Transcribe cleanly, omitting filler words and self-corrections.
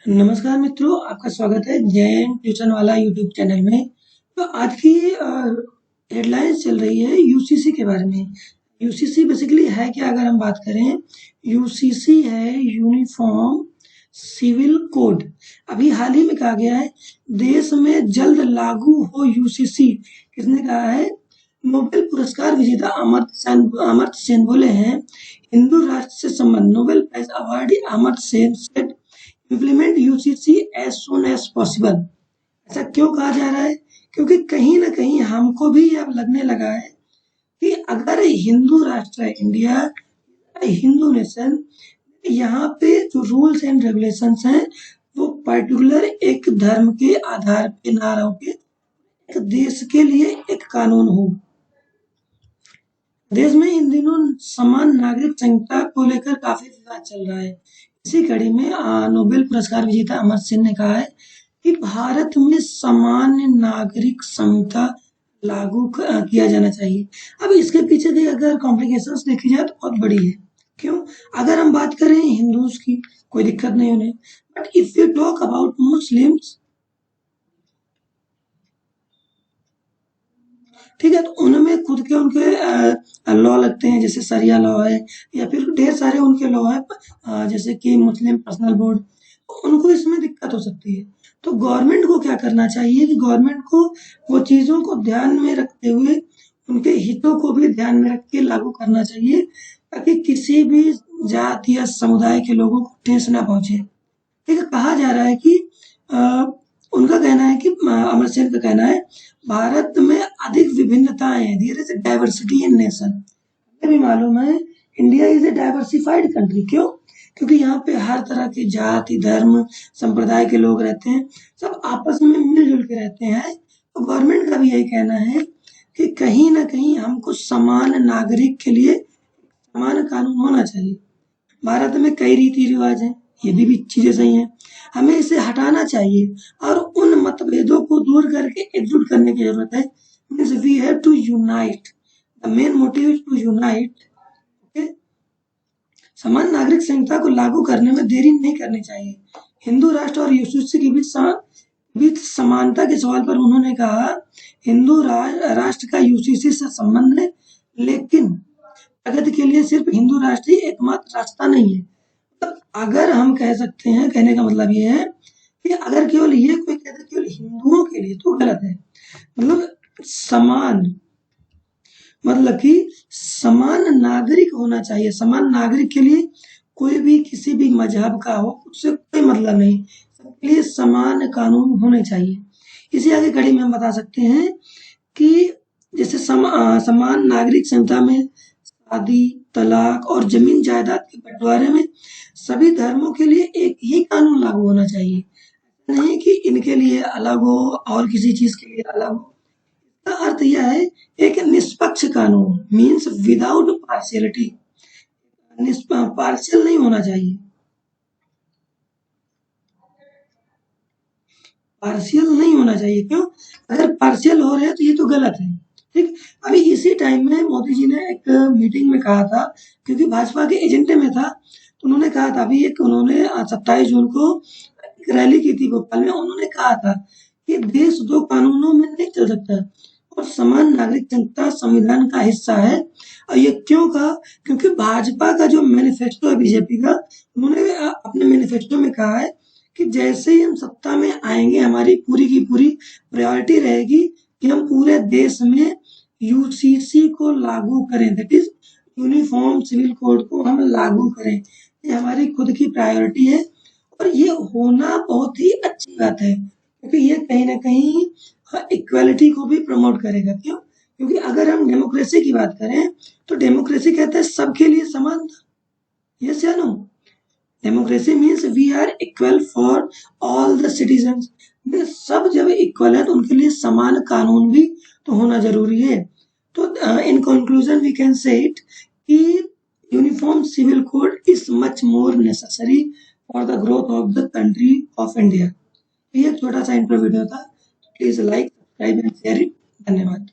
नमस्कार मित्रों, आपका स्वागत है जैन ट्यूशन वाला यूट्यूब चैनल में। तो आज की हेडलाइंस चल रही है यूसीसी के बारे में। यूसीसी बेसिकली है क्या, अगर हम बात करें, यूसीसी है यूनिफॉर्म सिविल कोड। अभी हाल ही में कहा गया है देश में जल्द लागू हो यूसीसी। किसने कहा है? नोबेल पुरस्कार विजेता अमर्त्य सेन बोले हैं हिंदू राष्ट्र से संबंध। Nobel prize awardee Amartya Sen said implement UCC as soon as possible. ऐसा क्यों कहा जा रहा है? क्योंकि कहीं ना कहीं हमको भी अब लगने लगा है कि अगर हिंदू राष्ट्र है इंडिया, हिंदू नेशन, यहाँ पे जो रूल्स एंड रेगुलेशंस हैं वो पर्टिकुलर एक धर्म के आधार पे ना रहो के एक देश के लिए एक कानून हो। देश में इन दिनों समान नागरिक संहिता को लेकर काफी विवाद चल रहा है। इसी कड़ी में नोबेल पुरस्कार विजेता अमर्त्य सेन ने कहा है कि भारत में सामान्य नागरिक संहिता लागू किया जाना चाहिए। अब इसके पीछे के अगर कॉम्प्लिकेशंस देखी जाए तो बहुत बड़ी है। क्यों? अगर हम बात करें हिंदूज की, कोई दिक्कत नहीं उन्हें, but if you talk about Muslims, ठीक है, तो उनमें खुद के उनके लॉ लगते हैं, जैसे सरिया लॉ है या फिर ढेर सारे उनके लॉ है, जैसे कि मुस्लिम पर्सनल बोर्ड। तो उनको इसमें दिक्कत हो सकती है। तो गवर्नमेंट को क्या करना चाहिए कि गवर्नमेंट को वो चीज़ों को ध्यान में रखते हुए उनके हितों को भी ध्यान में रख के लागू करना चाहिए, ताकि किसी भी जाति या समुदाय के लोगों को ठेस ना पहुंचे। ठीक है, कहा जा रहा है कि उनका कहना है कि अमर्त्य सेन का कहना है भारत में अधिक विभिन्नताएं हैं, there is a diversity in nation. हमें भी मालूम है India is a diversified country. क्यों? क्योंकि यहाँ पे हर तरह की जाति, धर्म, संप्रदाय के लोग रहते हैं, सब आपस में मिलजुल के रहते हैं। तो गवर्नमेंट का भी यही कहना है कि कहीं ना कहीं हमको समान नागरिक के लिए समान कानून होना चाहिए। भारत में कई रीति रिवाज हैं, ये भी चीजें सही हैं, हमें इसे हटाना चाहिए और उन मतभेदों को दूर करके एकजुट करने की जरूरत है। Means we have to unite, the main motive is to unite. Okay, समान नागरिक संहिता को लागू करने में देरी नहीं करनी चाहिए। हिंदू राष्ट्र और यूसीसी के बीच समानता के सवाल पर उन्होंने कहा हिंदू राष्ट्र का यूसीसी से संबंध है, लेकिन प्रगति के लिए सिर्फ हिंदू राष्ट्र ही एकमात्र रास्ता नहीं है। तो अगर हम कह सकते हैं, कहने का मतलब ये है कि अगर केवल ये कोई कहता है केवल हिंदुओं के लिए, तो गलत है। मतलब समान, मतलब कि समान नागरिक होना चाहिए। समान नागरिक के लिए कोई भी किसी भी मजहब का हो, उससे कोई मतलब नहीं, सबके लिए समान कानून होने चाहिए। इसी आगे कड़ी में हम बता सकते हैं कि जैसे समान नागरिक संहिता में शादी, तलाक और जमीन जायदाद के बंटवारे में सभी धर्मों के लिए एक ही कानून लागू होना चाहिए, नहीं कि इनके लिए अलग हो और किसी चीज के लिए अलग हो। इसका अर्थ यह है एक निष्पक्ष कानून, मीन्स विदाउट पार्शियलिटी। पार्शियल नहीं होना चाहिए, पार्शियल नहीं होना चाहिए। क्यों? अगर पार्शियल हो रहे हैं तो ये तो गलत है। ठीक, अभी इसी टाइम में मोदी जी ने एक मीटिंग में कहा था, क्योंकि भाजपा के एजेंडे में था, तो उन्होंने कहा था, अभी एक उन्होंने 27 जून को एक रैली की थी भोपाल में, उन्होंने कहा था कि देश दो कानूनों में नहीं चल सकता और समान नागरिक संहिता संविधान का हिस्सा है। और ये क्यों कहा? क्योंकि भाजपा का जो मैनिफेस्टो है बीजेपी का, उन्होंने अपने मैनिफेस्टो में कहा है कि जैसे ही हम सत्ता में आएंगे हमारी पूरी की पूरी प्रायोरिटी रहेगी कि हम पूरे देश में यूसीसी को लागू करें, that is uniform civil code को हम लागू करें। ये हमारी खुद की प्रायोरिटी है और ये होना बहुत ही अच्छी बात है, क्योंकि ये कहीं ना कहीं इक्वालिटी को भी प्रमोट करेगा। क्यों? क्योंकि अगर हम डेमोक्रेसी की बात करें तो डेमोक्रेसी कहता है सबके लिए समान। यस या no? Democracy means we are equal for all the citizens. सब जब इक्वल है तो उनके लिए समान कानून भी तो होना जरूरी है। तो in conclusion we can say it कि uniform civil code is much more necessary for the growth of the country of India. ये एक छोटा सा इंट्रो वीडियो था। Please like, subscribe and share it. धन्यवाद।